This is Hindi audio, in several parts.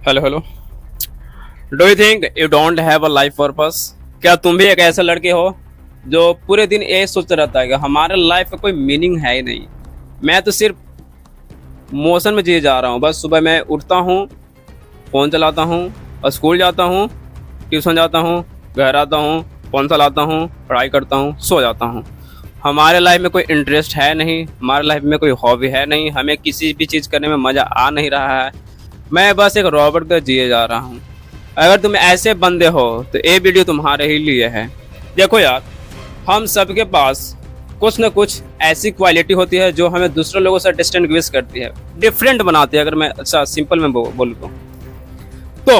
Hello hello. Do you think you don't have a life purpose? क्या तुम भी एक ऐसा लड़के हो जो पूरे दिन ये सोचता रहता है कि हमारे लाइफ का कोई मीनिंग है ही नहीं, मैं तो सिर्फ मोशन में जिए जा रहा हूँ। बस सुबह मैं उठता हूँ, फ़ोन चलाता हूँ और स्कूल जाता हूँ, ट्यूशन जाता हूँ, घर आता हूँ, फ़ोन चलाता हूँ, पढ़ाई करता हूँ, सो जाता हूँ। हमारे लाइफ में कोई इंटरेस्ट है नहीं, हमारे लाइफ में कोई हॉबी है नहीं, हमें किसी भी चीज़ करने में मज़ा आ नहीं रहा है। मैं बस एक रॉबोट का जिए जा रहा हूँ। अगर तुम ऐसे बंदे हो तो ये वीडियो तुम्हारे ही लिए है। देखो यार, हम सबके पास कुछ ना कुछ ऐसी क्वालिटी होती है जो हमें दूसरे लोगों से डिस्टिंग्विश करती है, डिफरेंट बनाती है। अगर मैं अच्छा सिंपल में बोलूँ तो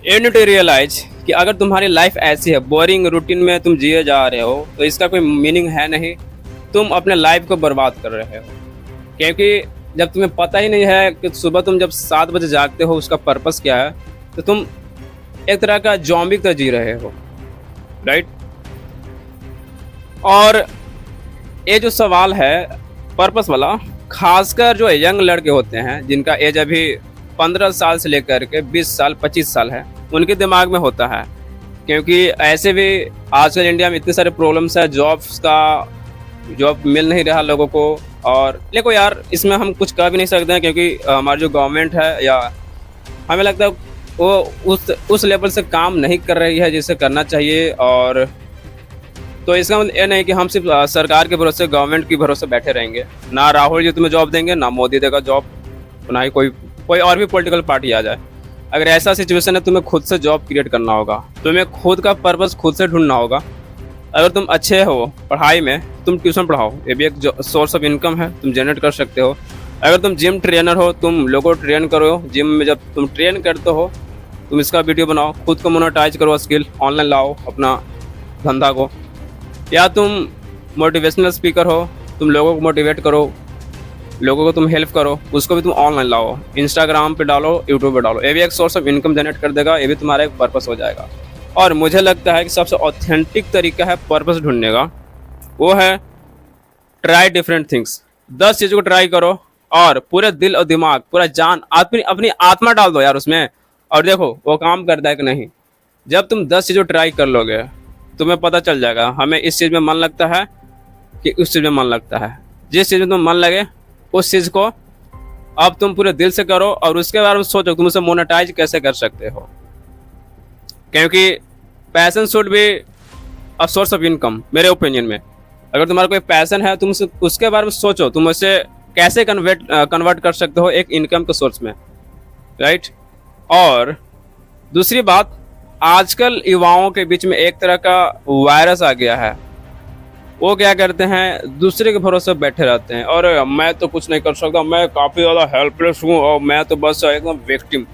यू नीड टू रियलाइज कि अगर तुम्हारी लाइफ ऐसी है, बोरिंग रूटीन में तुम जिए जा रहे हो, तो इसका कोई मीनिंग है नहीं। तुम अपने लाइफ को बर्बाद कर रहे हो, क्योंकि जब तुम्हें पता ही नहीं है कि सुबह तुम जब 7 बजे जागते हो उसका पर्पस क्या है, तो तुम एक तरह का जॉम्बी तो जी रहे हो, राइट। और ये जो सवाल है पर्पस वाला, खासकर जो यंग लड़के होते हैं जिनका एज अभी 15 साल से लेकर के 20 साल 25 साल है, उनके दिमाग में होता है। क्योंकि ऐसे भी आजकल इंडिया में इतने सारे प्रॉब्लम्स है, जॉब मिल नहीं रहा लोगों को। और देखो यार, इसमें हम कुछ कह भी नहीं सकते हैं, क्योंकि हमारी जो गवर्नमेंट है, या हमें लगता है वो उस लेवल से काम नहीं कर रही है जिसे करना चाहिए। और तो इसका मतलब ये नहीं कि हम सिर्फ सरकार के भरोसे, गवर्नमेंट के भरोसे बैठे रहेंगे। ना राहुल जी तुम्हें जॉब देंगे, ना मोदी देगा जॉब, ना ही कोई और भी पॉलिटिकल पार्टी आ जाए। अगर ऐसा सिचुएशन है, तुम्हें खुद से जॉब क्रिएट करना होगा, तुम्हें खुद का पर्पस खुद से ढूंढना होगा। अगर तुम अच्छे हो पढ़ाई में, तुम ट्यूशन पढ़ाओ, ये भी एक सोर्स ऑफ इनकम है, तुम जनरेट कर सकते हो। अगर तुम जिम ट्रेनर हो, तुम लोगों को ट्रेन करो। जिम में जब तुम ट्रेन करते हो, तुम इसका वीडियो बनाओ, खुद को मोनेटाइज करो, स्किल ऑनलाइन लाओ अपना धंधा को। या तुम मोटिवेशनल स्पीकर हो, तुम लोगों को मोटिवेट करो, लोगों को तुम हेल्प करो, उसको भी तुम ऑनलाइन लाओ, इंस्टाग्राम पे डालो, यूट्यूब पे डालो। ये भी एक सोर्स ऑफ इनकम जनरेट कर देगा, ये भी तुम्हारा एक पर्पस हो जाएगा। और मुझे लगता है कि सबसे ऑथेंटिक तरीका है पर्पस ढूंढने का, वो है ट्राई डिफरेंट थिंग्स। 10 चीज़ों को ट्राई करो और पूरे दिल और दिमाग, पूरा जान, अपनी आत्मा डाल दो यार उसमें, और देखो वो काम करता है कि नहीं। जब तुम 10 चीज़ों ट्राई कर लोगे, तुम्हें पता चल जाएगा हमें इस चीज़ में मन लगता है कि उस चीज़ में मन लगता है। जिस चीज़ में तुम मन लगे उस चीज़ को अब तुम पूरे दिल से करो, और उसके बारे में सोचो तुम उसे मोनेटाइज कैसे कर सकते हो। क्योंकि passion should be a source of income, मेरे ओपिनियन में। अगर तुम्हारा कोई पैशन है, तुम उसके बारे में सोचो, तुम उसे कैसे कन्वर्ट कर सकते हो एक इनकम के सोर्स में, राइट। और दूसरी बात, आजकल युवाओं के बीच में एक तरह का वायरस आ गया है। वो क्या करते हैं, दूसरे के भरोसे बैठे रहते हैं, और मैं तो कुछ नहीं कर सकता, मैं काफ़ी ज़्यादा हेल्पलेस हूँ, और मैं तो बस एकदम विक्टिम।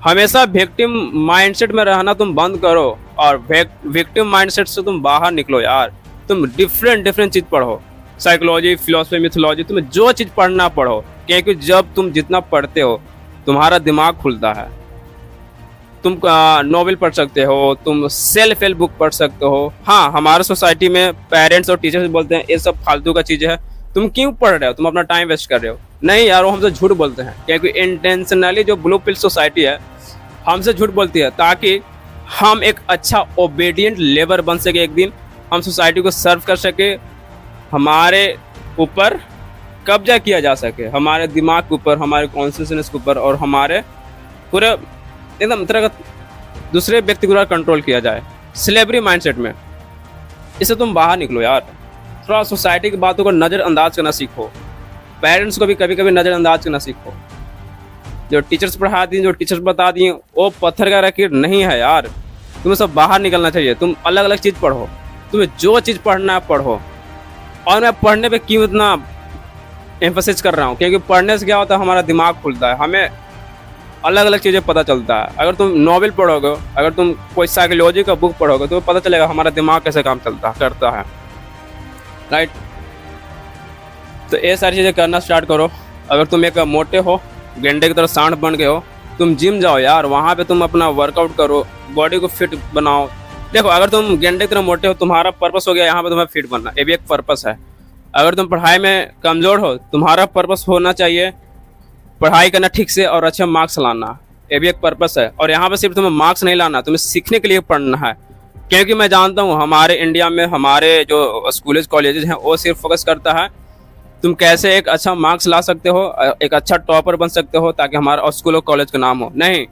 हमेशा विक्टिम माइंडसेट में रहना तुम बंद करो, और विक्टिम माइंडसेट से तुम बाहर निकलो यार। तुम डिफरेंट चीज़ पढ़ो, साइकोलॉजी, फिलोसफी, मिथोलॉजी, तुम्हें जो चीज़ पढ़ना पढ़ो। क्योंकि जब तुम जितना पढ़ते हो, तुम्हारा दिमाग खुलता है। तुम नॉवेल पढ़ सकते हो, तुम सेल्फ हेल्प बुक पढ़ सकते हो। हाँ, हमारे सोसाइटी में पेरेंट्स और टीचर्स बोलते हैं ये सब फालतू का चीज़ है, तुम क्यों पढ़ रहे हो, तुम अपना टाइम वेस्ट कर रहे हो। नहीं यार, वो हमसे झूठ बोलते हैं, क्योंकि इंटेंशनली जो ब्लू पिल सोसाइटी है हमसे झूठ बोलती है, ताकि हम एक अच्छा ओबीडियंट लेबर बन सके, एक दिन हम सोसाइटी को सर्व कर सके, हमारे ऊपर कब्जा किया जा सके, हमारे दिमाग के ऊपर, हमारे कॉन्शियसनेस के ऊपर, और हमारे पूरे एकदम तरह का दूसरे व्यक्ति को कंट्रोल किया जाए स्लेवरी माइंडसेट में। इससे तुम बाहर निकलो यार। थोड़ा सोसाइटी की बातों को नज़रअंदाज करना सीखो, पेरेंट्स को भी कभी कभी नज़रअंदाज करना सीखो। जो टीचर्स पढ़ा दिए, जो टीचर्स बता दिए, वो पत्थर का लकीर नहीं है यार। तुम्हें सब बाहर निकलना चाहिए, तुम अलग अलग चीज़ पढ़ो, तुम्हें जो चीज़ पढ़ना है पढ़ो। और मैं पढ़ने पे क्यों इतना एम्फोसिस कर रहा हूँ, क्योंकि पढ़ने से क्या होता है, हमारा दिमाग खुलता है, हमें अलग अलग चीज़ें पता चलता है। अगर तुम नॉवेल पढ़ोगे, अगर तुम कोई साइकोलॉजी का बुक पढ़ोगे, तो पता चलेगा हमारा दिमाग कैसे काम करता है, राइट। तो ये सारी चीज़ें करना स्टार्ट करो। अगर तुम एक मोटे हो, गेंडे की तरह सांड बन गए हो, तुम जिम जाओ यार, वहाँ पे तुम अपना वर्कआउट करो, बॉडी को फिट बनाओ। देखो, अगर तुम गेंडे की तरह मोटे हो, तुम्हारा पर्पस हो गया यहाँ पे तुम्हें फिट बनना, ये भी एक पर्पस है। अगर तुम पढ़ाई में कमज़ोर हो, तुम्हारा पर्पस होना चाहिए पढ़ाई करना ठीक से और अच्छे मार्क्स लाना, ये भी एक पर्पस है। और यहाँ पे सिर्फ तुम्हें मार्क्स नहीं लाना, तुम्हें सीखने के लिए पढ़ना है। क्योंकि मैं जानता हूँ हमारे इंडिया में हमारे जो स्कूलेज कॉलेजेस हैं वो सिर्फ फोकस करता है तुम कैसे एक अच्छा मार्क्स ला सकते हो, एक अच्छा टॉपर बन सकते हो ताकि हमारा स्कूल और कॉलेज का नाम हो। नहीं,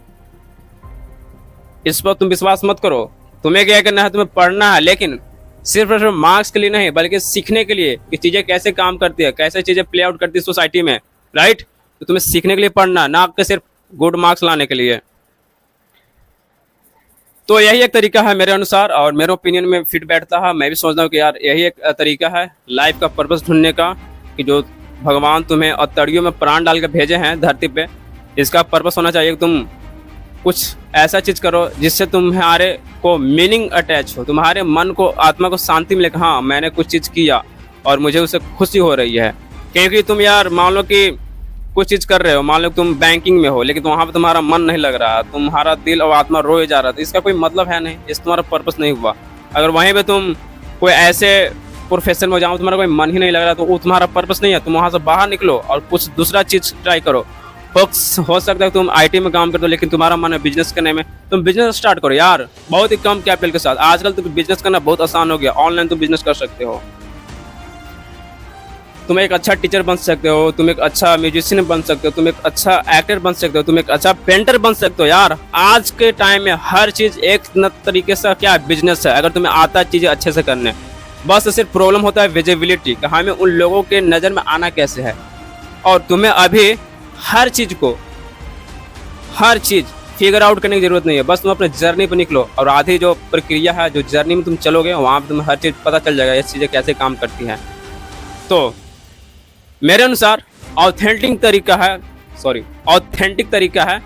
इस पर तुम विश्वास मत करो। तुम्हें क्या करना है, तुम्हें पढ़ना है, लेकिन सिर्फ और सिर्फ मार्क्स के लिए नहीं बल्कि सीखने के लिए कि चीज़ें कैसे काम करती है, कैसे चीज़ें प्ले आउट करती है सोसाइटी में, राइट। तो तुम्हें सीखने के लिए पढ़ना है, ना कि सिर्फ गुड मार्क्स लाने के लिए। तो यही एक तरीका है मेरे अनुसार और मेरे ओपिनियन में फिट बैठता है। मैं भी सोचता हूँ कि यार यही एक तरीका है लाइफ का पर्पस ढूंढने का, कि जो भगवान तुम्हें अतड़ियों में प्राण डाल के भेजे हैं धरती पे, इसका पर्पस होना चाहिए कि तुम कुछ ऐसा चीज़ करो जिससे तुम्हारे को मीनिंग अटैच हो, तुम्हारे मन को, आत्मा को शांति मिले कि हाँ मैंने कुछ चीज़ किया और मुझे उससे खुशी हो रही है। क्योंकि तुम यार मान लो कि कुछ चीज़ कर रहे हो, मान लो तुम बैंकिंग में हो लेकिन वहाँ पे तुम्हारा मन नहीं लग रहा, तुम्हारा दिल और आत्मा रोए जा रहा, तो इसका कोई मतलब है नहीं, इस तुम्हारा पर्पस नहीं हुआ। अगर वहीं पे तुम कोई ऐसे प्रोफेशन में जाओ तुम्हारा कोई मन ही नहीं लग रहा तो वो तुम्हारा पर्पस नहीं है। तुम वहाँ से बाहर निकलो और कुछ दूसरा चीज़ ट्राई करो। हो सकता है तुम आईटी में काम करते हो लेकिन तुम्हारा मन है बिजनेस करने में, तुम बिजनेस स्टार्ट करो यार, बहुत ही कम कैपिटल के साथ। आजकल तो बिजनेस करना बहुत आसान हो गया, ऑनलाइन तुम बिजनेस कर सकते हो। तुम एक अच्छा टीचर बन सकते हो, तुम एक अच्छा म्यूजिशियन बन सकते हो, तुम एक अच्छा एक्टर बन सकते हो, तुम एक अच्छा पेंटर बन सकते हो। यार आज के टाइम में हर चीज़ एक न तरीके से क्या बिजनेस है, अगर तुम्हें आता है चीज़ें अच्छे से करने। बस सिर्फ प्रॉब्लम होता है विजिबिलिटी, कि हमें उन लोगों के नज़र में आना कैसे है। और तुम्हें अभी हर चीज़ फिगर आउट करने की ज़रूरत नहीं है, बस तुम अपने जर्नी पर निकलो और आधी जो प्रक्रिया है, जो जर्नी में तुम चलोगे वहाँ पर तुम्हें हर चीज़ पता चल जाएगा, ये चीज़ें कैसे काम करती हैं। तो मेरे अनुसार ऑथेंटिक तरीका है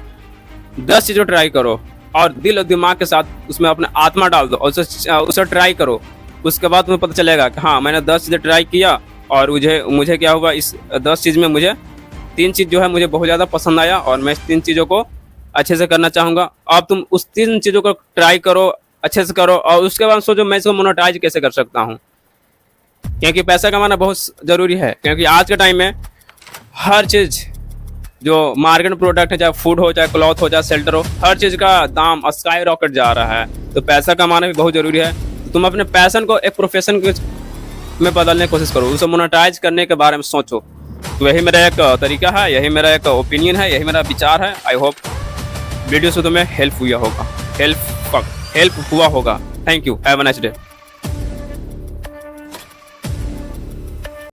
10 चीज़ों ट्राई करो और दिल और दिमाग के साथ उसमें अपने आत्मा डाल दो और उसे ट्राई करो। उसके बाद तुम्हें पता चलेगा कि हाँ मैंने 10 चीज़ें ट्राई किया और मुझे क्या हुआ, इस 10 चीज़ में मुझे 3 चीज़ जो है मुझे बहुत ज़्यादा पसंद आया और मैं इस 3 चीज़ों को अच्छे से करना चाहूँगा। अब तुम उस 3 चीज़ों को ट्राई करो, अच्छे से करो और उसके बाद सोचो मैं इसको मोनेटाइज कैसे कर सकता हूँ। क्योंकि पैसा कमाना बहुत ज़रूरी है, क्योंकि आज के टाइम में हर चीज़ जो मार्केट प्रोडक्ट है, चाहे फूड हो, चाहे क्लॉथ हो, चाहे शेल्टर हो, हर चीज़ का दाम स्काई रॉकेट जा रहा है। तो पैसा कमाना भी बहुत ज़रूरी है। तो तुम अपने पैशन को एक प्रोफेशन में बदलने की कोशिश करो, उसे मोनेटाइज करने के बारे में सोचो। तो यही मेरा एक तरीका है, यही मेरा एक ओपिनियन है, यही मेरा विचार है। आई होप वीडियो से तुम्हें हेल्प हुआ होगा। Thank you, have a nice day.